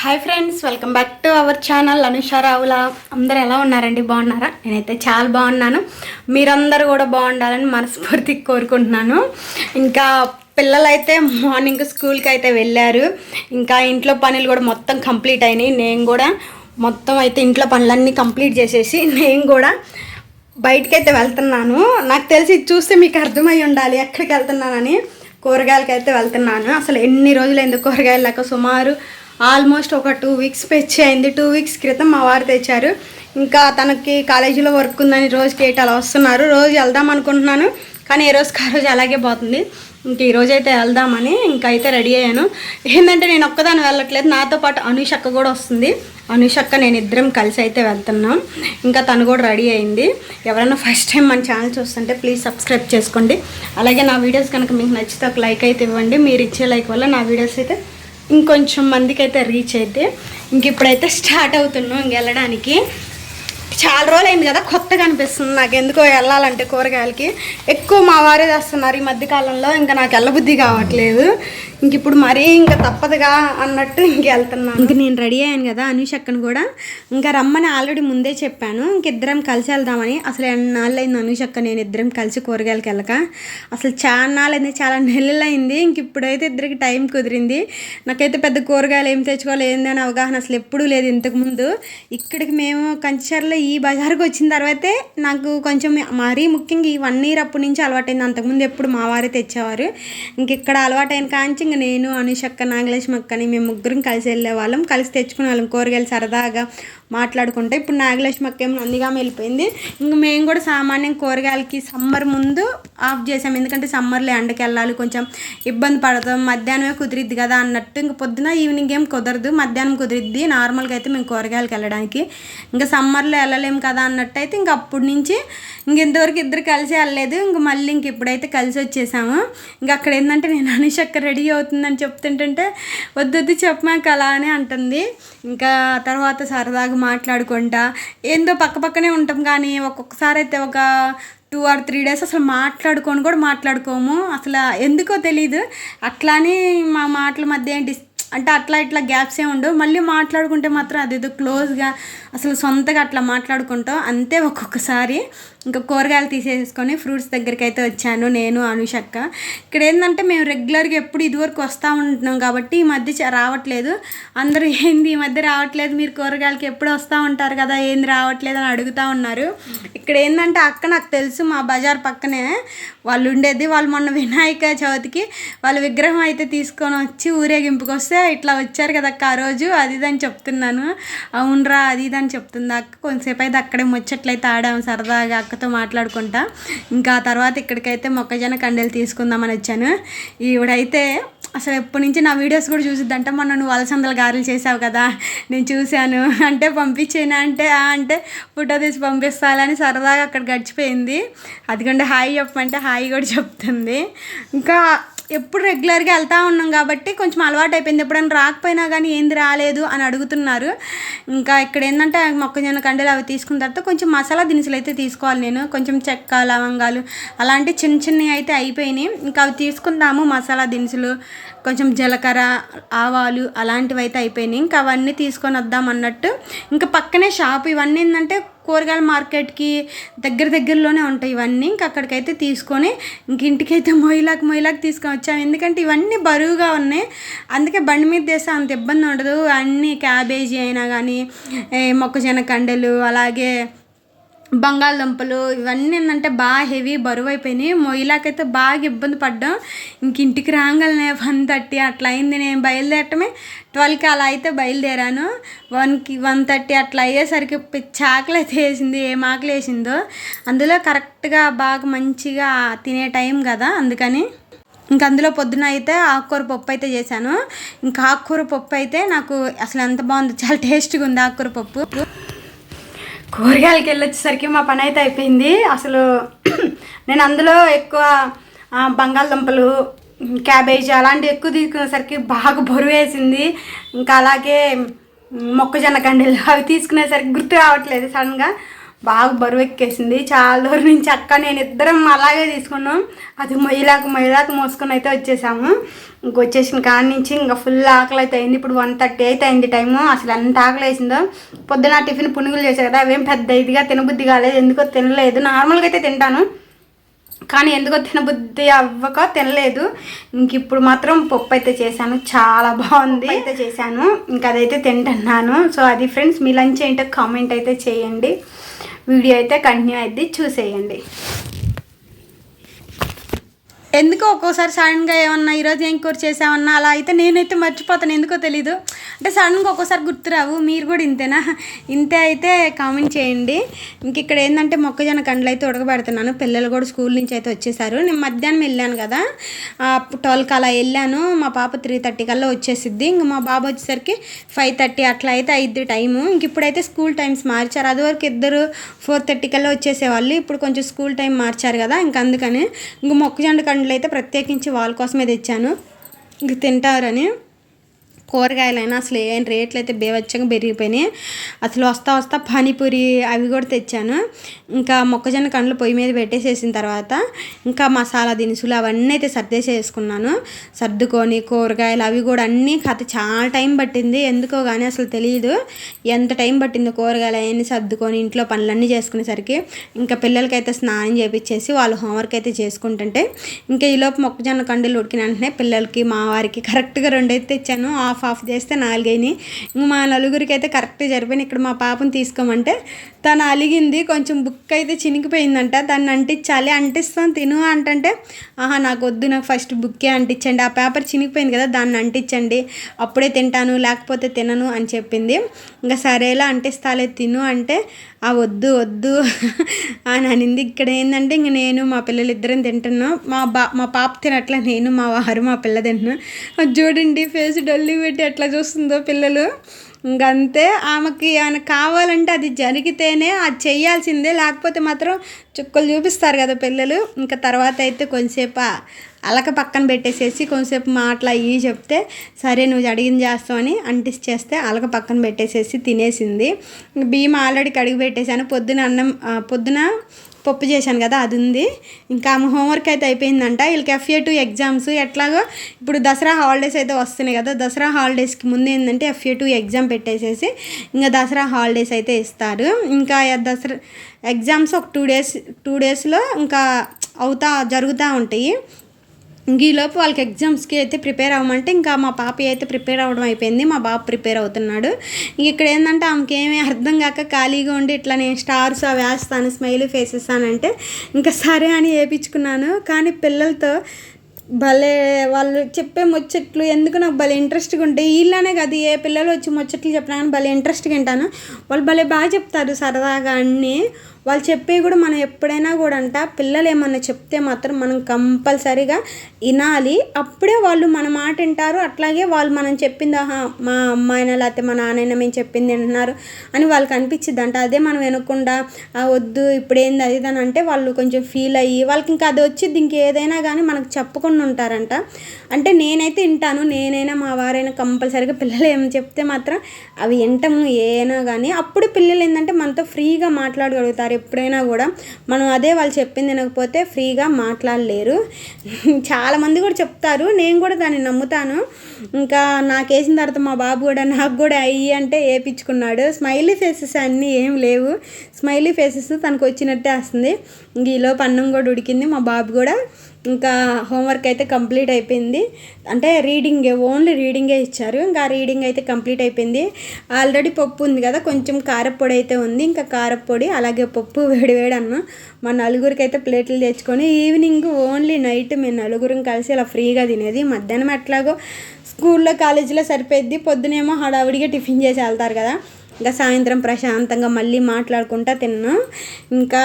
Hi friends, welcome back to our channel Anusha Ravula. అందరూ ఎలా ఉన్నారండి? బాగున్నారా? నేనైతే చాలా బాగున్నాను. మీరందరూ కూడా బాగుండాలని మనస్ఫూర్తిగా కోరుకుంటున్నాను. ఇంకా పిల్లలైతే మార్నింగ్ స్కూల్కి అయితే వెళ్ళారు. ఇంకా ఇంట్లో పనులు కూడా మొత్తం కంప్లీట్ అయినాయి. నేను కూడా మొత్తం అయితే ఇంట్లో పనులన్నీ కంప్లీట్ చేసేసి నేను కూడా బయటకైతే వెళ్తున్నాను. నాకు తెలిసి చూస్తే మీకు అర్థమై ఉండాలి ఎక్కడికి వెళ్తున్నానని. కూరగాయలకైతే వెళ్తున్నాను. అసలు ఎన్ని రోజులైంది కూరగాయలు లేక, సుమారు ఆల్మోస్ట్ ఒక 2 వీక్స్ పెచ్చి అయింది. 2 వీక్స్ క్రితం మా వారు తెచ్చారు. ఇంకా తనకి కాలేజీలో వర్క్ ఉందని రోజుకి 8 అలా వస్తున్నారు. రోజు వెళ్దాం అనుకుంటున్నాను, కానీ ఏ రోజుకి ఆ రోజు అలాగే పోతుంది. ఇంక ఈరోజు అయితే వెళ్దామని ఇంకా అయితే రెడీ అయ్యాను. ఏంటంటే నేను ఒక్కదాన్ని వెళ్ళట్లేదు, నాతో పాటు అనుషక్క కూడా వస్తుంది. అనుషక్క నేను ఇద్దరం కలిసి అయితే వెళ్తున్నాం. ఇంకా తను కూడా రెడీ అయింది. ఎవరైనా ఫస్ట్ టైం మన ఛానల్ చూస్తుంటే ప్లీజ్ సబ్స్క్రైబ్ చేసుకోండి. అలాగే నా వీడియోస్ కనుక మీకు నచ్చితే ఒక లైక్ అయితే ఇవ్వండి. మీరు ఇచ్చే లైక్ వల్ల నా వీడియోస్ అయితే ఇంకొంచెం మందికి అయితే రీచ్ అయితే ఇంక ఇప్పుడైతే స్టార్ట్ అవుతున్నాం వెళ్ళడానికి. చాలా రోజులు అయింది కదా, కొత్తగా అనిపిస్తుంది నాకు ఎందుకో వెళ్ళాలంటే. కూరగాయలకి ఎక్కువ మా వారే చేస్తున్నారు ఈ మధ్యకాలంలో, ఇంకా నాకు వెళ్ళబుద్ధి కావట్లేదు. ఇంక ఇప్పుడు మరీ ఇంకా తప్పదుగా అన్నట్టు ఇంక వెళ్తున్నాను. ఇంక నేను రెడీ అయ్యాను కదా, అనుషక్కను కూడా ఇంకా రమ్మని ఆల్రెడీ ముందే చెప్పాను. ఇంక ఇద్దరం కలిసి వెళ్దామని. అసలు ఎన్నాళ్ళైంది అనుషక్క నేను ఇద్దరం కలిసి కూరగాయలకి వెళ్ళక. అసలు చాలా నాళ్ళైంది, చాలా నెలలైంది. ఇంక ఇప్పుడైతే ఇద్దరికి టైం కుదిరింది. నాకైతే పెద్ద కూరగాయలు ఏం తెచ్చుకోవాలి ఏందని అవగాహన అసలు ఎప్పుడూ లేదు ఇంతకుముందు. ఇక్కడికి మేము కంచర్లో ఈ బజార్కి వచ్చిన తర్వాతే నాకు కొంచెం మరీ ముఖ్యంగా ఈ 1 year అప్పటి నుంచి అలవాటైంది. అంతకుముందు ఎప్పుడు మా వారే తెచ్చేవారు. ఇంక ఇక్కడ అలవాటైన కాంచి ఇంక నేను, అనుషక్క, నాగలక్ష్మి అక్కని మేము ముగ్గురం కలిసి వెళ్ళేవాళ్ళం. కలిసి తెచ్చుకునే వాళ్ళం కూరగాయలు సరదాగా మాట్లాడుకుంటే. ఇప్పుడు నాగలక్ష్మి అక్క ఏమో నందిగామ వెళ్ళిపోయింది. ఇంక మేము కూడా సామాన్యం కూరగాయలకి సమ్మర్ ముందు ఆఫ్ చేసాం. ఎందుకంటే సమ్మర్లో ఎండకి వెళ్ళాలి, కొంచెం ఇబ్బంది పడతాం. మధ్యాహ్నమే కుదిరిద్ది కదా అన్నట్టు. ఇంక పొద్దున ఈవినింగ్ ఏం కుదరదు, మధ్యాహ్నం కుదిరిద్ది. నార్మల్గా అయితే మేము కూరగాయలకి వెళ్ళడానికి. ఇంకా సమ్మర్లో వెళ్ళలేము కదా అన్నట్టు అయితే ఇంక అప్పటి నుంచి ఇంతవరకు ఇద్దరు కలిసి వెళ్ళలేదు. ఇంక మళ్ళీ ఇంక ఇప్పుడైతే కలిసి వచ్చేసాము. ఇంక అక్కడ ఏంటంటే నేను అనుషక్క రెడీ అవుతుందని చెప్తుంటే వద్దు చెప్పమాక అలా అని అంటుంది. ఇంకా తర్వాత సరదాగా మాట్లాడుకుంటా ఏందో పక్కనే ఉంటాం, కానీ ఒక్కొక్కసారి అయితే ఒక 2 or 3 days అసలు మాట్లాడుకోము. అసలు ఎందుకో తెలీదు. అట్లానే మా మాటల మధ్య ఏంటి అంటే అట్లా ఇట్లా గ్యాప్స్ ఏ ఉండవు. మళ్ళీ మాట్లాడుకుంటే మాత్రం అదేదో క్లోజ్గా అసలు సొంతగా అట్లా మాట్లాడుకుంటాం అంతే. ఒక్కొక్కసారి ఇంకా కూరగాయలు తీసేసుకొని ఫ్రూట్స్ దగ్గరికి అయితే వచ్చాను నేను, అనుషక్క. ఇక్కడ ఏంటంటే మేము రెగ్యులర్గా ఎప్పుడు ఇదివరకు వస్తూ ఉంటున్నాం కాబట్టి ఈ మధ్య రావట్లేదు. అందరూ ఏంది ఈ మధ్య రావట్లేదు, మీరు కూరగాయలకి ఎప్పుడు వస్తూ ఉంటారు కదా, ఏంది రావట్లేదు అని అడుగుతూ ఉన్నారు. ఇక్కడ ఏంటంటే అక్క నాకు తెలుసు, మా బజార్ పక్కనే వాళ్ళు ఉండేది. వాళ్ళు మొన్న వినాయక చవితికి వాళ్ళ విగ్రహం అయితే తీసుకొని వచ్చి ఊరేగింపుకి వస్తే ఇట్లా వచ్చారు కదా అక్క ఆ రోజు, అది ఇదని చెప్తున్నాను. అవునరా అది ఇదని చెప్తుంది అక్క. కొంతసేపు అయితే అక్కడే ముచ్చట్లయితే ఆడాము సరదాగా అక్కతో మాట్లాడుకుంటా. ఇంకా తర్వాత ఇక్కడికైతే మొక్కజొన్న కండెలు తీసుకుందామని వచ్చాను. ఈవిడైతే అసలు ఎప్పటి నుంచి నా వీడియోస్ కూడా చూసిద్దంటే, మొన్న నువ్వు అలసందల గారెలు చేసావు కదా నేను చూశాను అంటే పంపించేనా అంటే ఫోటో తీసి పంపిస్తాలని సరదాగా అక్కడ గడిచిపోయింది. అదికంటే హాయ్ చెప్పమంటే హాయ్ కూడా చెప్తుంది. ఇంకా ఎప్పుడు రెగ్యులర్గా వెళ్తూ ఉన్నాం కాబట్టి కొంచెం అలవాటు అయిపోయింది. ఎప్పుడైనా రాకపోయినా కానీ ఏంది రాలేదు అని అడుగుతున్నారు. ఇంకా ఇక్కడ ఏంటంటే మొక్కజొన్న కండలు అవి తీసుకున్న తర్వాత కొంచెం మసాలా దినుసులు అయితే తీసుకోవాలి నేను. కొంచెం చెక్క, లవంగాలు అలాంటి చిన్నవి అయితే అయిపోయినాయి. ఇంకా అవి తీసుకుందాము. మసాలా దినుసులు, కొంచెం జీలకర్ర, ఆవాలు అలాంటివి అయితే అయిపోయినాయి. ఇంకా అవన్నీ తీసుకొని వద్దాం అన్నట్టు. ఇంకా పక్కనే షాపు. ఇవన్నీ ఏంటంటే కూరగాయల మార్కెట్కి దగ్గరలోనే ఉంటాయి ఇవన్నీ. ఇంక అక్కడికైతే తీసుకొని ఇంక ఇంటికైతే మొయ్యలాకి తీసుకొని వచ్చాము. ఎందుకంటే ఇవన్నీ బరువుగా ఉన్నాయి, అందుకే బండి మీద తెస్తే అంత ఇబ్బంది ఉండదు. అన్నీ క్యాబేజీ అయినా కానీ, మొక్కజొన్న కండెలు, అలాగే బంగాళదుంపలు ఇవన్నీ ఏంటంటే బాగా హెవీ బరువు అయిపోయినాయి. మొయ్యలాకైతే బాగా ఇబ్బంది పడ్డాం. ఇంక ఇంటికి రాగానే 1:30 అట్లా అయింది. నేను బయలుదేరటమే 12కి అలా అయితే బయలుదేరాను. 1:30 అట్లా అయ్యేసరికి చాకలి అయితే వేసింది, ఏం ఆకలి వేసిందో. అందులో కరెక్ట్గా బాగా మంచిగా తినే టైం కదా, అందుకని ఇంకా అందులో పొద్దున అయితే ఆకుకూర పప్పు అయితే చేశాను. ఇంకా ఆకుకూర పప్పు అయితే నాకు అసలు ఎంత బాగుంది, చాలా టేస్ట్గా ఉంది ఆకుకూర పప్పు. కూరగాయలకి వెళ్ళొచ్చేసరికి మా పని అయితే అయిపోయింది. అసలు నేను అందులో ఎక్కువ బంగాళదుంపలు, క్యాబేజీ అలాంటివి ఎక్కువ తీసుకునేసరికి బాగా బరువు వేసింది. ఇంకా అలాగే మొక్కజొన్న కండెలు అవి తీసుకునేసరికి గుర్తు రావట్లేదు సడన్గా. బాగా బరువు ఎక్కేసింది. చాలా దూరం నుంచి అక్క నేను ఇద్దరం అలాగే తీసుకున్నాం. అది మొయ్యలాక మోసుకొని అయితే వచ్చేసాము. ఇంకొచ్చేసిన కాడి నుంచి ఇంకా ఫుల్ ఆకలి అయితే అయింది. ఇప్పుడు 1:30 అయితే అయింది టైము. అసలు ఎంత ఆకలి వేసిందో. పొద్దున టిఫిన్ పునుగులు చేశారు కదా, అవేం పెద్ద ఇదిగా తినబుద్ధి కాలేదు, ఎందుకో తినలేదు. నార్మల్గా అయితే తింటాను కానీ ఎందుకో తినబుద్ధి అవ్వక తినలేదు. ఇంక ఇప్పుడు మాత్రం పప్పు అయితే చేశాను, చాలా బాగుంది అయితే చేశాను. ఇంకా అదైతే తింటున్నాను. సో అది ఫ్రెండ్స్, మీ లంచ్ ఏంటో కామెంట్ అయితే చేయండి. వీడియో అయితే కంటిన్యూ అయితే చూసేయండి. ఎందుకో ఒక్కోసారి సడన్గా ఏమన్నా ఈరోజు ఏం కూర చేసామన్నా అలా అయితే నేనైతే మర్చిపోతాను, ఎందుకో తెలీదు. అంటే సడన్గా ఒక్కోసారి గుర్తురావు. మీరు కూడా ఇంతేనా? ఇంతే అయితే కామెంట్ చేయండి. ఇంక ఇక్కడ ఏంటంటే మొక్కజొన్న కండ్లు అయితే ఉడకబెడుతున్నాను. పిల్లలు కూడా స్కూల్ నుంచి అయితే వచ్చేసారు. నేను మధ్యాహ్నం వెళ్ళాను కదా, 12కి అలా వెళ్ళాను. మా పాప 3:30 కల్లా వచ్చేసిద్ది. ఇంక మా బాబు వచ్చేసరికి 5:30 అట్లా అయితే అయిద్ది టైము. ఇంక ఇప్పుడైతే స్కూల్ టైమ్స్ మార్చారు. అదివరకు ఇద్దరు 4:30 కల్లా వచ్చేసేవాళ్ళు. ఇప్పుడు కొంచెం స్కూల్ టైం మార్చారు కదా, ఇంక అందుకని ఇంక మొక్కజొన్న కండ్లు అయితే ప్రత్యేకించి వాళ్ళ కోసమే తెచ్చాను, ఇంక తింటారని. కూరగాయలైనా అసలు ఏం రేట్లు అయితే బేవచ్చంగా పెరిగిపోయినాయి. అసలు వస్తా పానీపూరి అవి కూడా తెచ్చాను. ఇంకా మొక్కజొన్న కండ్లు పొయ్యి మీద పెట్టేసేసిన తర్వాత ఇంకా మసాలా దినుసులు అవన్నీ అయితే సర్దేసేసుకున్నాను. సర్దుకొని కూరగాయలు అవి కూడా అన్నీ చాలా టైం పట్టింది. ఎందుకో కానీ అసలు తెలియదు ఎంత టైం పట్టిందో కూరగాయలు అవన్నీ సర్దుకొని ఇంట్లో పనులన్నీ చేసుకునేసరికి. ఇంకా పిల్లలకైతే స్నానం చేపించేసి వాళ్ళు హోంవర్క్ అయితే చేసుకుంటుంటే ఇంకా ఈలోపు మొక్కజొన్న కండ్లు ఉడికిన వెంటనే పిల్లలకి మా వారికి కరెక్ట్గా 2 అయితే తెచ్చాను. ఆఫ్ చేస్తే 4 అయినాయి. మా నలుగురికి అయితే కరెక్ట్గా సరిపోయినాయి. ఇక్కడ మా పాపను తీసుకోమంటే తను అలిగింది, కొంచెం బుక్ అయితే చినిగిపోయిందంట, దాన్ని అంటించాలి, అంటిస్తాను తిను అంటే నాకు వద్దు, నాకు ఫస్ట్ బుక్కే అంటించండి, ఆ పేపర్ చినిగిపోయింది కదా దాన్ని అంటించండి, అప్పుడే తింటాను లేకపోతే తినను అని చెప్పింది. ఇంకా సరేలా అంటిస్తాలే తిను అంటే వద్దు అని అనింది. ఇక్కడ ఏంటంటే ఇంక నేను మా పిల్లలు ఇద్దరం తింటున్నాం. మా పాప తినట్లా, నేను మా వారు మా పిల్ల తింటున్నాం. అది చూడండి ఫేస్ డల్లి పెట్టి ఎట్లా చూస్తుందో పిల్లలు. ఇంకంతే, ఆమెకి ఏమైనా కావాలంటే అది జరిగితేనే అది చేయాల్సిందే, లేకపోతే మాత్రం చుక్కలు చూపిస్తారు కదా పిల్లలు. ఇంకా తర్వాత అయితే కొంచెంసేపు అలక పక్కన పెట్టేసేసి కొంచెంసేపు మాటలు అయ్యి చెప్తే సరే నువ్వు అడిగింది చేస్తావని అంటించేస్తే అలక పక్కన పెట్టేసేసి తినేసింది. బియ్యం ఆల్రెడీ కడిగి పెట్టేశాను. పొద్దున పప్పు చేశాను కదా అది ఉంది. ఇంకా ఆమె హోంవర్క్ అయితే అయిపోయిందంట. వీళ్ళకి FA2 ఎగ్జామ్స్ ఎట్లాగో ఇప్పుడు దసరా హాలిడేస్ అయితే వస్తున్నాయి కదా, దసరా హాలిడేస్కి ముందు ఏంటంటే FA2 ఎగ్జామ్ పెట్టేసేసి ఇంకా దసరా హాలిడేస్ అయితే ఇస్తారు. ఇంకా దసరా ఎగ్జామ్స్ ఒక 2 డేస్లో ఇంకా జరుగుతూ ఉంటాయి. ఈలోపు వాళ్ళకి ఎగ్జామ్స్కి అయితే ప్రిపేర్ అవ్వమంటే ఇంకా మా పాప అయితే ప్రిపేర్ అవ్వడం అయిపోయింది, మా బాబు ప్రిపేర్ అవుతున్నాడు. ఇక్కడ ఏంటంటే ఆమెకి ఏమీ అర్థం కాక ఖాళీగా ఉండి ఇట్లా నేను స్టార్స్ అవి వేస్తాను, స్మైలీ ఫేస్ ఇస్తానంటే ఇంకా సరే అని వేయించుకున్నాను. కానీ పిల్లలతో భలే వాళ్ళు చెప్పే ముచ్చట్లు ఎందుకు నాకు భలే ఇంట్రెస్ట్గా ఉంటాయి. వీళ్ళనే కాదు, ఏ పిల్లలు వచ్చి ముచ్చట్లు చెప్పినా కానీ భలే ఇంట్రెస్ట్గా వింటాను. వాళ్ళు భలే బాగా చెప్తారు సరదాగా అన్నీ. వాళ్ళు చెప్పే కూడా మనం ఎప్పుడైనా కూడా పిల్లలు ఏమన్నా చెప్తే మాత్రం మనం కంపల్సరీగా వినాలి, అప్పుడే వాళ్ళు మన మాట వింటారు. అట్లాగే వాళ్ళు మనం చెప్పింది మా అమ్మాయినా లేకపోతే మా నాన్నైనా మేము చెప్పింది వింటున్నారు అని వాళ్ళకి అనిపించిద్దంట. అదే మనం వినకుండా వద్దు ఇప్పుడేంది అది అని అంటే వాళ్ళు కొంచెం ఫీల్ అయ్యి వాళ్ళకి ఇంకా అది వచ్చింది ఇంకేదైనా కానీ మనకు చెప్పకుండా ఉంటారంట. అంటే నేనైతే వింటాను, నేనైనా మా వారైనా కంపల్సరీగా పిల్లలు ఏం చెప్తే మాత్రం అవి వింటాము ఏనా కానీ. అప్పుడు పిల్లలు ఏంటంటే మనతో ఫ్రీగా మాట్లాడగలుగుతారు. ఎప్పుడైనా కూడా మనం అదే వాళ్ళు చెప్పింది వినకపోతే ఫ్రీగా మాట్లాడలేరు. చాలామంది కూడా చెప్తారు, నేను కూడా దాన్ని నమ్ముతాను. ఇంకా నాకు వేసిన తర్వాత మా బాబు కూడా నాకు కూడా అయ్యి అంటే వేయించుకున్నాడు. స్మైలీ ఫేసెస్ అన్నీ ఏం లేవు, స్మైలీ ఫేసెస్ తనకు వచ్చినట్టే వస్తుంది. ఇంక ఈలోపు అన్నం కూడా ఉడికింది. మా బాబు కూడా ఇంకా హోంవర్క్ అయితే కంప్లీట్ అయిపోయింది. అంటే ఓన్లీ రీడింగే ఇచ్చారు. ఇంకా రీడింగ్ అయితే కంప్లీట్ అయిపోయింది. ఆల్రెడీ పప్పు ఉంది కదా, కొంచెం కారపొడి అయితే ఉంది. ఇంకా కారపొడి అలాగే పప్పు వేడివేడి అన్నం మా నలుగురికి అయితే ప్లేట్లు తెచ్చుకొని ఈవినింగ్ ఓన్లీ నైట్ మేము నలుగురం కలిసి అలా ఫ్రీగా తినేది. మధ్యాహ్నం ఎట్లాగో స్కూల్లో కాలేజీలో సరిపోద్ది, పొద్దునేమో హడావిడిగా టిఫిన్ చేసి వెళ్తారు కదా, ఇంకా సాయంత్రం ప్రశాంతంగా మళ్ళీ మాట్లాడుకుంటా తిన్నాం. ఇంకా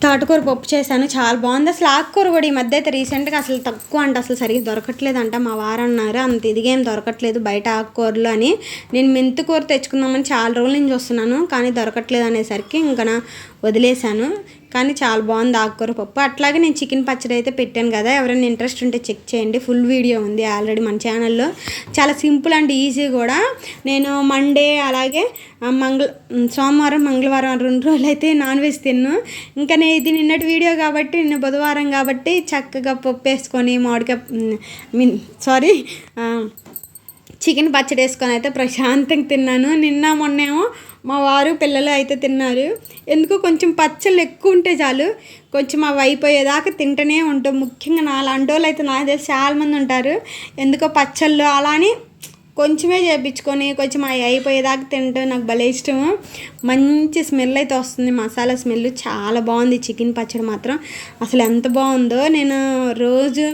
తోటకూర పప్పు చేశాను, చాలా బాగుంది. అసలు ఆకుకూర కూడా ఈ మధ్య అయితే రీసెంట్గా అసలు తక్కువ అసలు సరిగ్గా దొరకట్లేదంట. మా వారు అన్నారు అంత ఇదిగేం దొరకట్లేదు బయట ఆకుకూరలు అని. నేను మెంతికూర తెచ్చుకుందామని చాలా రోజుల నుంచి వస్తున్నాను కానీ దొరకట్లేదు అనేసరికి ఇంకా వదిలేశాను. కానీ చాలా బాగుంది ఆకుకూర పప్పు. అట్లాగే నేను చికెన్ పచ్చడి అయితే పెట్టాను కదా, ఎవరైనా ఇంట్రెస్ట్ ఉంటే చెక్ చేయండి. ఫుల్ వీడియో ఉంది ఆల్రెడీ మన ఛానల్లో. చాలా సింపుల్ అండ్ ఈజీ కూడా. నేను మండే అలాగే సోమవారం మంగళవారం 2 రోజులు అయితే నాన్ వెజ్ తిన్ను. ఇంకా నేను ఇది నిన్నటి వీడియో కాబట్టి, నిన్న బుధవారం కాబట్టి చక్కగా పప్పు వేసుకొని చికెన్ పచ్చడి వేసుకొని అయితే ప్రశాంతంగా తిన్నాను. నిన్న మొన్నేమో మా వారు పిల్లలు అయితే తిన్నారు. ఎందుకో కొంచెం పచ్చళ్ళు ఎక్కువ ఉంటే చాలు, కొంచెం అవి అయిపోయేదాకా తింటూనే ఉంటాం. ముఖ్యంగా నాలాంటి వాళ్ళు అయితే నాకు తెలిసి చాలామంది ఉంటారు. ఎందుకో పచ్చళ్ళు అలా అని కొంచెమే చేయించుకొని కొంచెం అవి అయిపోయేదాకా తింటే నాకు భలే ఇష్టము. మంచి స్మెల్ అయితే వస్తుంది, మసాలా స్మెల్ చాలా బాగుంది. చికెన్ పచ్చడి మాత్రం అసలు ఎంత బాగుందో. నేను రోజు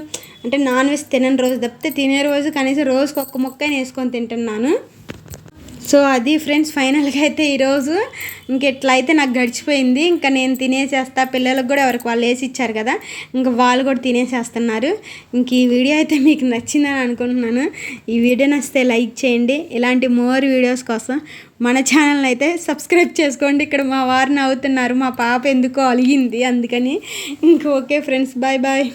అంటే నాన్ వెజ్ తినని రోజు తప్పితే తినే రోజు కనీసం రోజుకి ఒక్క ముక్క వేసుకొని తింటున్నాను. సో అది ఫ్రెండ్స్, ఫైనల్గా అయితే ఈరోజు ఇంకెట్లయితే నాకు గడిచిపోయింది. ఇంకా నేను తినేసేస్తా, పిల్లలకు కూడా ఎవరికి వాళ్ళు వేసి ఇచ్చారు కదా, ఇంకా వాళ్ళు కూడా తినేసేస్తున్నారు. ఇంక ఈ వీడియో అయితే మీకు నచ్చిందని అనుకుంటున్నాను. ఈ వీడియో నచ్చితే లైక్ చేయండి. ఇలాంటి మోర్ వీడియోస్ కోసం మన ఛానల్ని అయితే సబ్స్క్రైబ్ చేసుకోండి. ఇక్కడ మా వారు నవ్వుతున్నారు, మా పాప ఎందుకో అలిగింది అందుకని. ఇంక ఓకే ఫ్రెండ్స్, బాయ్ బాయ్.